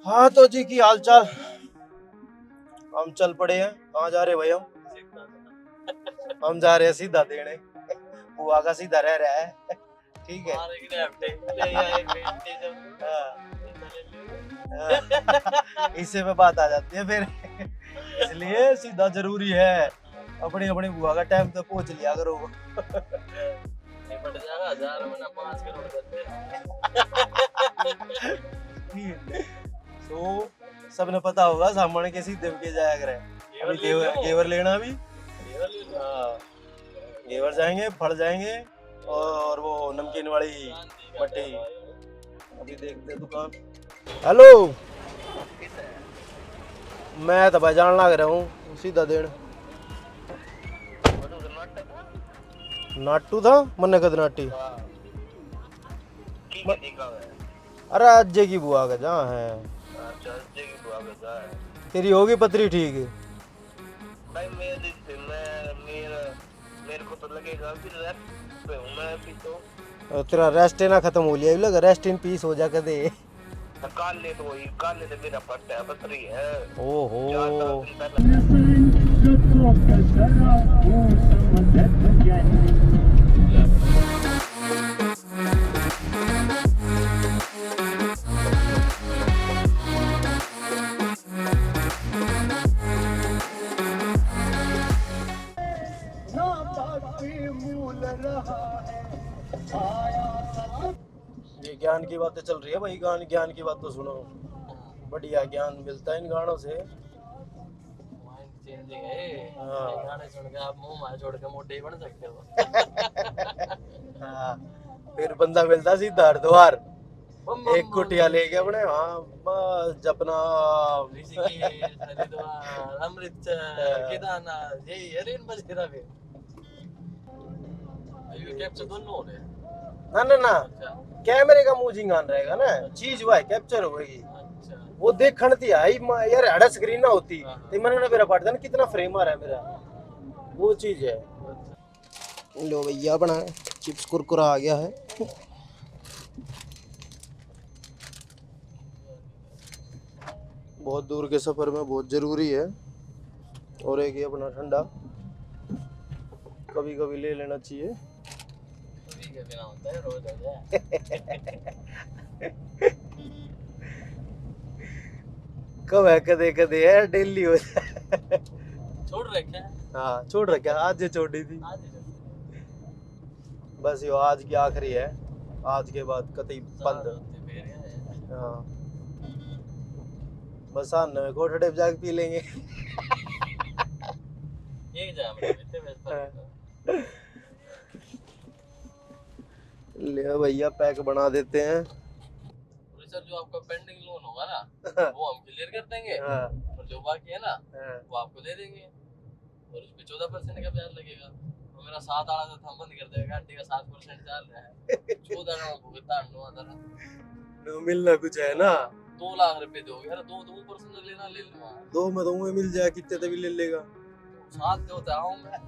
हाँ तो जी की हाल चाल। हम चल पड़े हैं। कहाँ जा रहे भाई? हम जा रहे हैं सीधा देने। बुआ का सीधा रह रहा है। ठीक है। हाँ। इससे पे बात आ जाती है फिर। इसलिए सीधा जरूरी है। अपनी अपनी बुआ का टाइम तो पहुंच लिया करो। तो सबने पता होगा सामने के सीधे के जाया करे। अभी घेवर लेना भी। हाँ, घेवर जाएंगे, फड़ जाएंगे और वो नमकीन वाली मट्टी। अभी देखते हैं दुकान। हेलो, मैं तो भाई जान लग रहा हूँ सीधा देन। नाटू था मन्ने कद नाटी। अरे अज्जे की बुआ का जहाँ है। तेरी होगी पतरी ठीक है। भाई मेरे को तो लगेगा कि रेस्ट पे हूं मैं अभी तो। तेरा रेस्ट ना खत्म हो लिया लगा। रेस्ट इन पीस हो जा कदे। काल ले मेरा पट्टा है पतरी है। ओहो, ये ज्ञान की बातें चल रही है भाई। ज्ञान की बात तो सुनो। बढ़िया ज्ञान मिलता है इन गानों से। गाने सुन के आप मुंह मार छोड़ के मोटे ही बन सकते हो। हाँ, फिर बंदा मिलता सीधा हरिद्वार। एक कुटिया लेके अपने वहाँ बस जपना। ऋषिकेश, हरिद्वार, अमृतसर, केदारनाथ, यही है रेन बसेरा फिर। ये कैप्चर दोनों हो रहे हैं। ना कैमरे का मूजिंग आन रहेगा ना। चीज हुआ है कैप्चर होगी। वो देखण थी आई यार हड़ा स्क्रीन ना होती तो मैंने ना मेरा पड़ता ना कितना फ्रेम आ रहा है मेरा। वो चीज है। लो भैया बना चिप्स कुरकुरा आ गया है। बहुत दूर के सफर में बहुत जरूरी है। और एक ये अपना ठंडा कभी कभी ले लेना चाहिए। कभी कभी ना होता है, रोज हो जाए। कब है कदे कदे है डेली हो जाए। छोड़ रखे हैं। हाँ छोड़ रखा आज ये छोड़ी थी। बस यो आज की आखिरी है। आज के बाद कतई बंद। हाँ बस आने कोठड़े जाके पी लेंगे। एक जाम इतने में ले भैया पैक बना देते हैं। सर जो आपका पेंडिंग लोन होगा ना वो हम क्लियर कर देंगे। और जो बाकी है ना वो आपको दे देंगे। और उस पे 14% का ब्याज लगेगा। तो मेरा 7 आना था हम बंद कर देगा। गाड़ी का 7% चाल रहा है। 14 का भुगतान नो मिलना कुछ है ना। 2 लाख रुपए दोगे यार। 2% लेना ले लूंगा। 2 में दूंगा मिल जाए कितने तभी ले लेगा। 7 देता हूं मैं।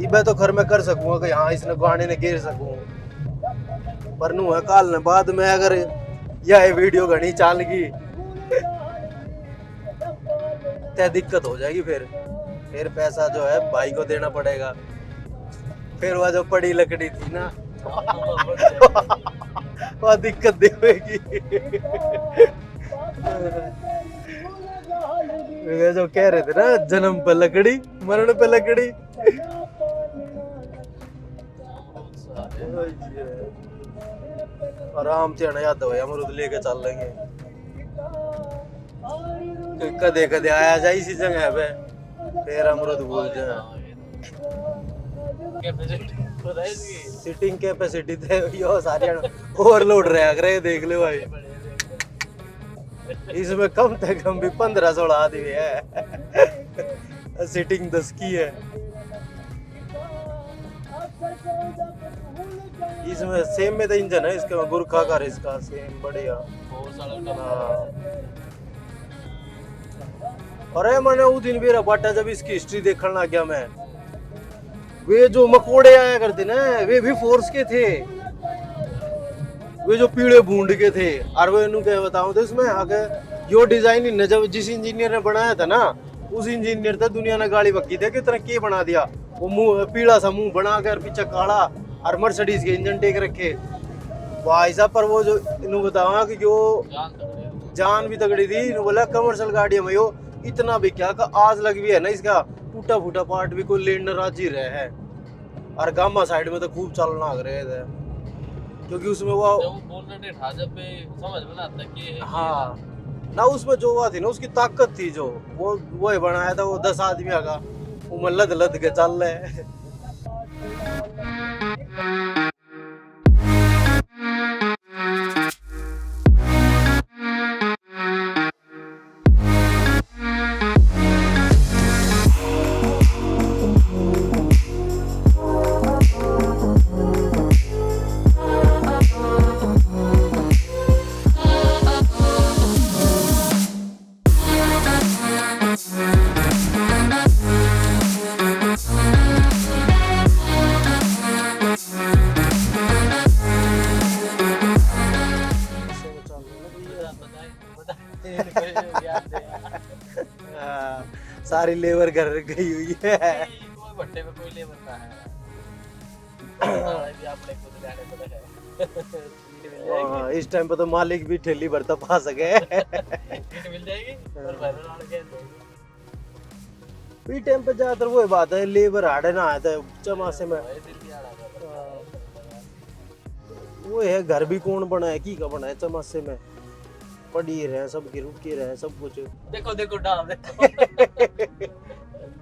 इबे तो घर में कर सकूंगा कि हाँ इसने गाने ने गिर सकूं। पर नु है काल ने बाद में अगर यह वीडियो घनी चाल की ते दिक्कत हो जाएगी। फिर पैसा जो है भाई को देना पड़ेगा। फिर वह जो पड़ी लकड़ी थी ना वह दिक्कत देगी। वे जो कह रहे थे ना जन्म पे लकड़ी मरण पे लकड़ी। आराम से आना याद हो अमरूद लेके चल लेंगे। कदे कदे आया जाए इसी जगह पे फिर अमरूद भूल जाए। सिटिंग कैपेसिटी थे यो सारी ओवरलोड रहा करे। देख ले भाई इसमें कम से कम भी 15-16 आदमी है। सिटिंग 10 की है। इसमें सेम में तो इंजन है इसका गुरखा का इसका सेम बढ़िया। अरे मैंने उस दिन मेरा बाटा जब इसकी हिस्ट्री देखने लग गया मैं। वे जो मकोड़े आया करते ना वे भी फोर्स के थे। वे जो पीले बूंद के थे और वो इन्हों क्या बताऊं तो इसमें अगर यो डिजाइन इन जब जिस इंजीनियर ने बनाया था ना उस इंजीनियर ने दुनिया ने गाड़ी बक्की थे कि तरह के बना दिया वो मुंह पीला सा मुंह बनाकर पीछे काला और मर्सिडीज के इंजन टेक रखे भाई साहब। पर वो जो इन्हों बताया कि जो जान भी तगड़ी थी इन्हों बोला कमर्शियल गाड़ी में यो इतना भी क्या का आज लग भी है ना इसका टूटा फूटा पार्ट भी कोई लेने राजी रहे है। और गामा साइड में तो खूब चलना आ रहे थे क्योंकि उसमें वो बोलने था जब भी समझ में आता कि हाँ ना उसमें जो हुआ थी ना उसकी ताकत थी जो वो बनाया था वो 10 आदमी का वो लद लद के चल रहे। सारी लेबर घर गई हुई है। कोई भट्टे पे कोई लेबर का है भी आपने खुद जाने पड़ा है। हाँ, इस टाइम पे तो मालिक भी ठेली भरता पा सके मिल जाएगी और भरने वाले के इस टाइम पे ज्यादातर वो बात है लेबर हाड़े ना आता है चमासे में वो है घर भी कौन बना है की का बना है चमासे में पड़ी रहे सब की रुकी रहे सब कुछ। देखो देखो डाल देखो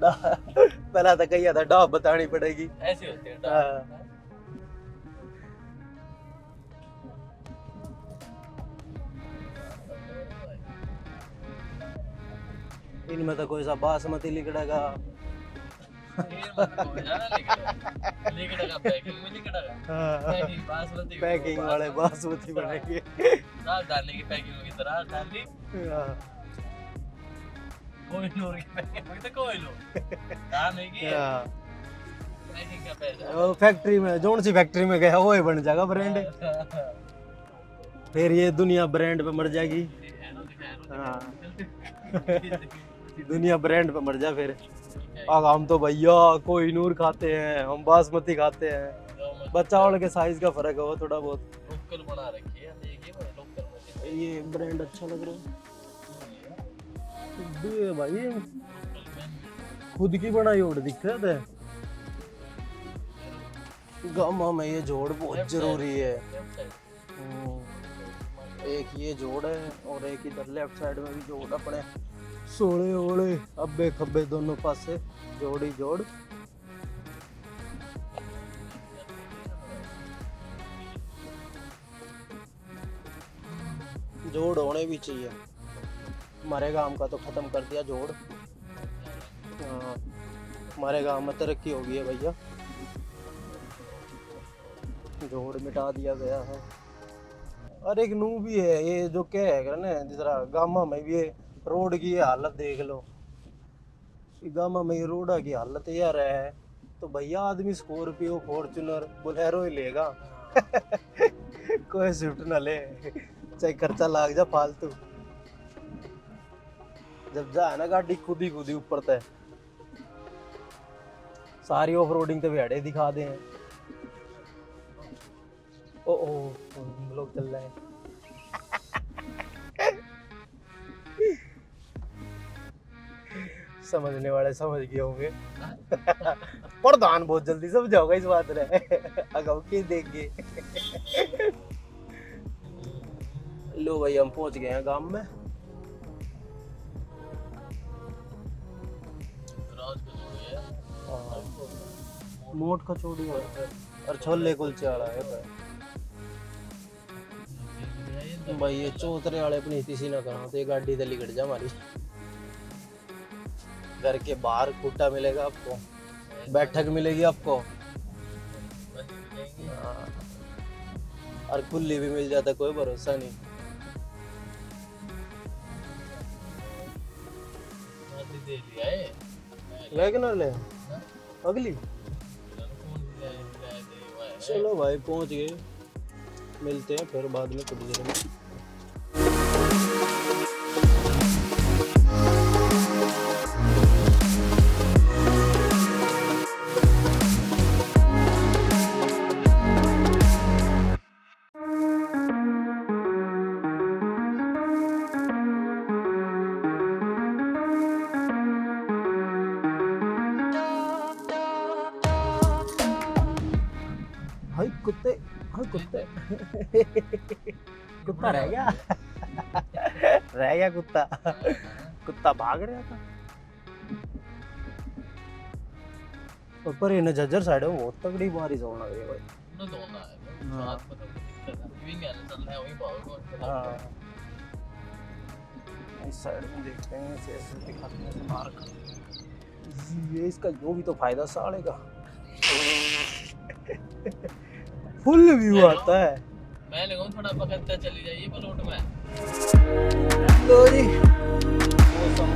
पहला तो कही था डाब बतानी पड़ेगी ऐसी होती है डाल। इनमें तो कोई सा बासमती लिखड़ेगा पैकिंग वाले बासमती बनेंगे दाल डालने की पैकिंग होगी तरह डाली कोई नूर की पैकिंग होगी तो कोई लो डालने की पैकिंग का पैसा वो फैक्ट्री में जोन सी फैक्ट्री में गया वो ही बन जाएगा ब्रांड फिर ये दुनिया ब्रांड पे मर जाएगी। हाँ दुनिया ब्रांड पे मर जा फिर हम तो भैया कोई नूर खाते हैं हम बासमती खाते हैं बस चावल के साइज का फर्क है वो थोड़ा बहुत लोकल बना रखी है देखिए लोकल ये ब्रांड अच्छा लग रहा है भाई खुद की बनाई और दिक्कत है गामा में ये जोड़ बहुत जरूरी है। एक ये जोड़ है और एक इधर लेफ्ट साइड में भी जोड़ अपने सोले ओले अब्बे खब्बे दोनों पासे जोड़ी जोड़ जोड़ होने भी चाहिए। हमारे गांव का तो खत्म कर दिया जोड़। हाँ हमारे गांव में तरक्की हो गई है भैया जोड़ मिटा दिया गया है। और एक नू भी है ये जो क्या है ना जिस तरह गामा में भी रोड की हालत देख लो गामा में रोड की हालत यार है तो भैया आदमी स्कॉर्पियो फॉर्च्यूनर बोलेरो ही लेगा कोई स्विफ्ट ना ले चाहे खर्चा लाग जा फालतू जब जा ना गाड़ी खुद ही ऊपर तय सारी ऑफ रोडिंग तो भेड़े दिखा दे हैं। ओ लोग चल रहे हैं समझने वाले समझ गए होंगे प्रधान बहुत जल्दी समझ जाओगा इस बात रे अगर के देंगे। लो भाई हम पहुंच गए हैं गांव में। मोट कचौड़ी और छोले कुलचे वाला है भाई ये चौतरे वाले अपनी किसी ना करा तो ये गाड़ी दली कट जा हमारी घर के बाहर खूटा मिलेगा आपको बैठक मिलेगी आपको और खुली भी मिल जाता कोई भरोसा नहीं। वैगनर ले अगली चलो भाई पहुंच गए। मिलते हैं फिर बाद में थोड़ी देर में। हाय कुत्ते, हाय कुत्ते। कुत्ता रह गया रह गया कुत्ता। कुत्ता भाग रहा था। और पर इन झज्जर साइड में बहुत तगड़ी बारिश होने लगी भाई। ना तो होना है हाँ। रात को तो दिक्कत है विंग है चल रहा है वही भागो हाँ इस साइड में देखते हैं ऐसे दिखाते हैं मार्क। ये इसका जो भी तो फायदा साले का फुल व्यू आता है। मैं लगूं थोड़ा पकड़ते चली जाइए प्लॉट में लो जी मौसम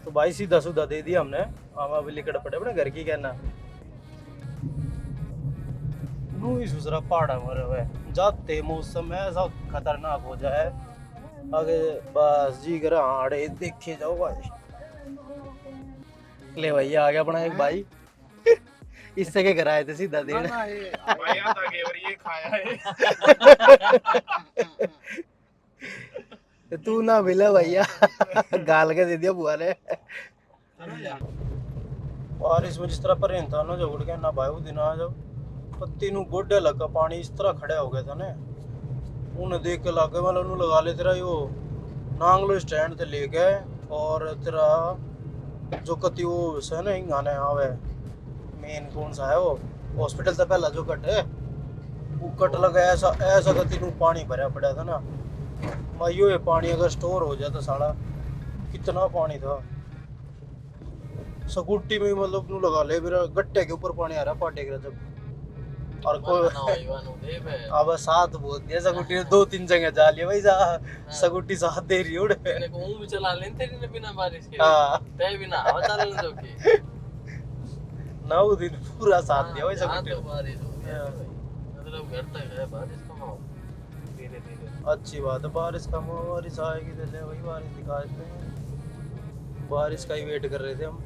तो भाई सीधा सुधा दे दिया हमने। हम अभी लिकड़ पड़े अपने घर की कहना नू ही सुसरा पहाड़ा मरे हुए जाते मौसम ऐसा खतरनाक हो जाए आगे बस जी कर आड़े देखे जाओ भाई। ले भाई आ गया अपना एक भाई इससे के घर आए थे सीधा देने तू ना मिला भैया गाल के दे दिया बुआ ने। और इसमें जिस तरह पर था ना जो उड़ गया ना भाई वो दिन आ जब पत्ती नु गोडे लगा पानी इस तरह खड़े हो गए था ना उन्हें देख के लागे वाला नु लगा ले तेरा यो नांगलो स्टैंड ते ले गए और तेरा जो कति वो है ना गाने आवे मेन कौन सा है वो हॉस्पिटल से पहला जो कट है वो कट लगा ऐसा ऐसा कति नु पानी भरा पड़ा था ना मायो ये पानी अगर स्टोर हो जाता साला कितना पानी था सकुट्टी में मतलब नू लगा ले मेरा गट्टे के ऊपर पानी आ रहा पाटे के जब और कोई अब साथ बोल दिया सकुट्टी ने 2-3 जगह जा लिया भाई जा सकुट्टी साथ दे रही उड़ मैंने को भी चला लेते तेरी ने बिना बारिश के हां तय बिना हवा चल जो के 9 दिन पूरा साथ दिया भाई सकुट्टी तो बारिश हो गया मतलब घर तक है बारिश का माहौल धीरे धीरे अच्छी बात है बारिश का बारिश आएगी तो ले वही बारिश दिखा देते हैं बारिश का ही वेट कर रहे थे हम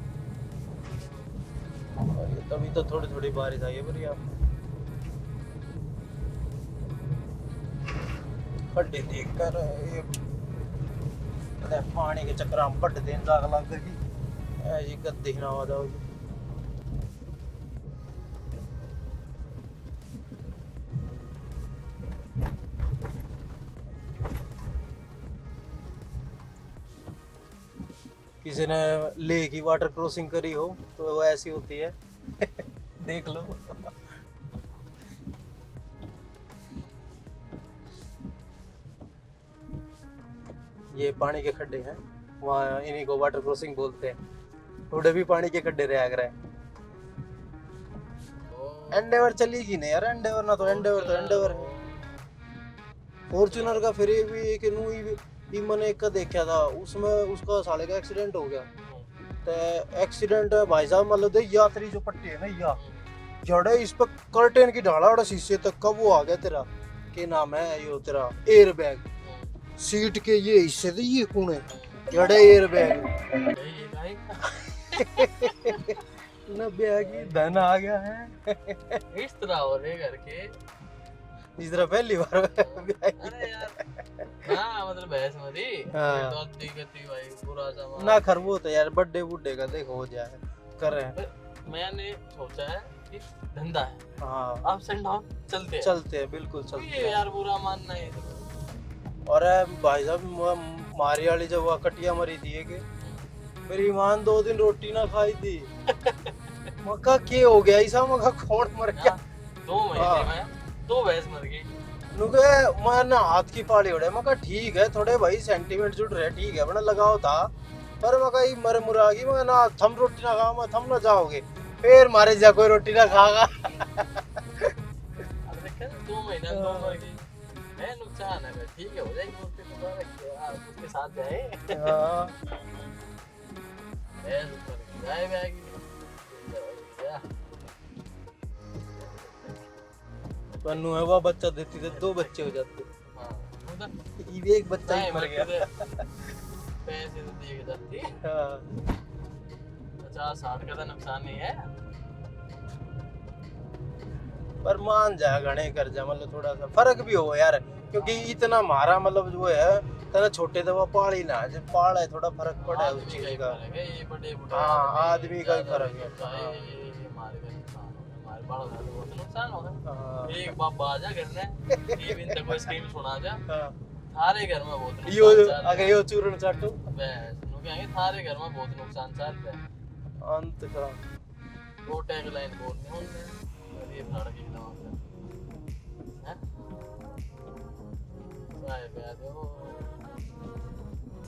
और ये तभी तो थोड़ी थोड़ी बारिश आई है बढ़िया खड्डे देख कर ये पानी के चक्कर हम बट देन जाग लग गई ऐसी गद्दी ना हो जाओ किसी ने ले की वाटर क्रॉसिंग करी हो तो वो ऐसी होती है देख लो ये पानी के खड्डे हैं वहाँ इन्हीं को वाटर क्रॉसिंग बोलते हैं थोड़े भी पानी के खड्डे रह गए एंडेवर चलेगी नहीं यार एंडेवर ना तो एंडेवर है फॉर्च्यूनर का फिर भी एक नू मैंने एक का देखा था उसमें उसका साले का एक्सीडेंट हो गया तो एक्सीडेंट भाई साहब मतलब देख यात्री जो पट्टी है ना या जड़े इस पर कर्टेन की ढाला और शीशे तक का वो आ गया तेरा के नाम है यो तेरा एयर बैग सीट के ये हिस्से थे ये कौन है जड़े एयर बैग ना बैग ही धन आ गया है इस तरह हो रहे करके इस तरह पहली बार अरे यार हाँ मतलब बहस मरी हाँ। तो दिक्कत भाई पूरा सामान ना खरबो तो यार बर्थडे बुड्ढे का देखो हो जाए कर रहे हैं मैंने सोचा है कि धंधा है हाँ अप्स एंड डाउन चलते हैं बिल्कुल चलते ये हैं यार बुरा मानना है और भाई साहब मारी वाली जब वह कटिया मरी थी कि मेरी ईमान 2 दिन रोटी ना खाई थी मक्का के हो गया ऐसा मक्का कौन मर गया 2 महीने में 2 भैंस मर गई नुके मैं ना हाथ की पाली उड़े मक्का ठीक है थोड़े भाई सेंटीमेंट जुड़ रहे ठीक है बना लगाओ था पर मैं कही मर मुरागी मैं ना थम रोटी ना खाओ मैं थम ना जाओगे फिर मारे जा कोई रोटी ना खागा। अब देखे 2 महीना 2 मर गई है नुकसान है ठीक है हो जाएगी मूर्ति दोबारा उसके साथ जाए हाँ जाए बैगी पन्नू है वो बच्चा देती थे 2 बच्चे हो जाते। ये एक बच्चा ही मर गया। पैसे तो दिए जाती हाँ 50-60 का तो नुकसान नहीं है पर मान जा घने कर जा मतलब थोड़ा सा फर्क भी हो यार क्योंकि इतना मारा मतलब जो है तना छोटे तो वो पाल ही ना जब पाल है थोड़ा फर्क पड़ा है उस चीज का। ये बड़े हाँ आदमी का ही फर्क है। हमारे बड़ा बहुत नुकसान होगा। हाँ एक बाप बाजा करना टीवी तक कोई स्क्रीन सुना जा हाँ थारे घर में बहुत यो नुकसान अगर यो चूर्ण चाटो बस नु कहेंगे थारे घर में बहुत नुकसान चल रहा है अंत का वो टैग लाइन बोलने होंगे और ये फाड़ के दवा है साए पे दो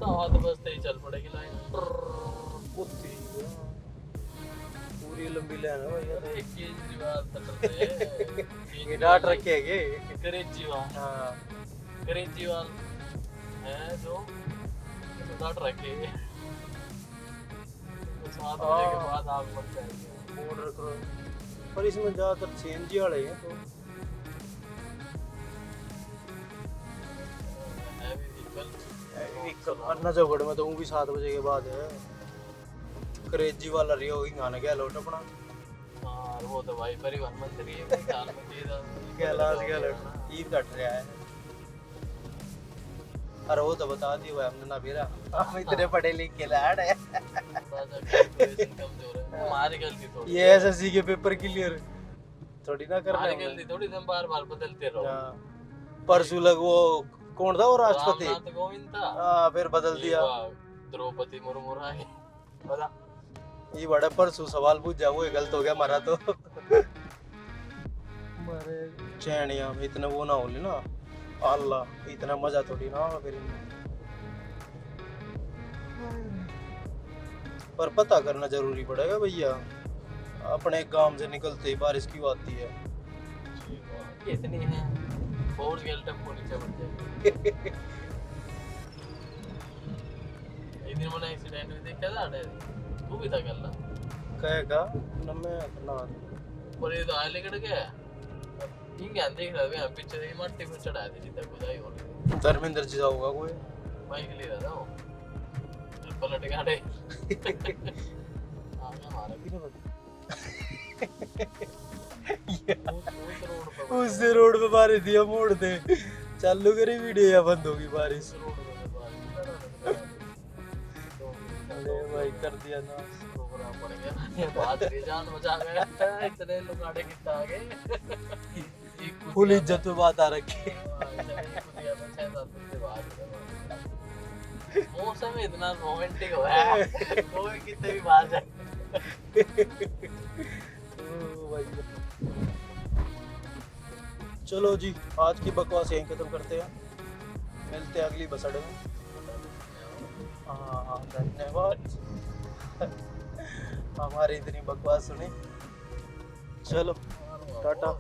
साथ बस ही चल पड़ेगी लाइन कुत्ती पूरी लंबी लाइन है भैया तो एक केजरीवाल तक ये डांट रखे है केजरीवाल हाँ केजरीवाल है जो डांट रखे तो 7 बजे के बाद आग मच जाएगी बॉर्डर क्रॉस पर इसमें ज्यादातर सीएनजी वाले हैं तो अन्ना चौगड़ में तो वो भी 7 बजे के बाद है क्रेजी वाला रियो गाना गया लौट अपना हाँ वो तो भाई परिवहन मंत्री है भाई साल में सीधा कैलाश गया लौट ईद कट रहा है। अरे वो तो बता दियो भाई हमने ना फिरा हम इतने पढ़े लिखे लाड है कमजोर है हमारी गलती थोड़ी ये एसएससी के पेपर क्लियर थोड़ी ना करना हमारी है गलती थोड़ी हम बार-बार बदलते रहो परसों लग वो कौन था वो राष्ट्रपति रामनाथ कोविंद था हाँ फिर बदल दिया द्रौपदी मुर्मू आई पता ये बड़ा परसों सवाल पूछ जा वो गलत हो गया हमारा तो मारे चैनिया में इतना वो ना होली ना अल्लाह इतना मजा थोड़ी ना होगा फिर इनमें। पर पता करना जरूरी पड़ेगा भैया अपने गांव से निकलते ही बारिश क्यों आती है इतनी है फोर्स गेल टेम्पो नीचे बढ़ जाएगी एक दिन मैंने एक्सीडेंट भी देखा था अड़े तू भी था कल कहेगा न मैं ना पर ये तो आले कट गया ठीक है देख रहा है पीछे से मट्टी को चढ़ा दी सीधा खुदाई हो रही धर्मेंद्र जी जाऊंगा कोई बाइक ले रहा था वो पलट गाड़े आ गया हमारा भी उस रोड पे बारिश दिया मोड़ दे चालू करी वीडियो या बंद होगी बारिश अरे भाई कर दिया ना प्रोग्राम पड़ गया ये बात रे जान बचा गया इतने लोग आड़े कितना आ गए फुल इज्जत में बात आ रखी मौसम इतना रोमांटिक हो है कोई कितने भी बाहर जाए चलो जी आज की बकवास यहीं खत्म करते हैं मिलते हैं अगली बसड़ में हाँ धन्यवाद हमारी इतनी बकवास सुनी चलो टाटा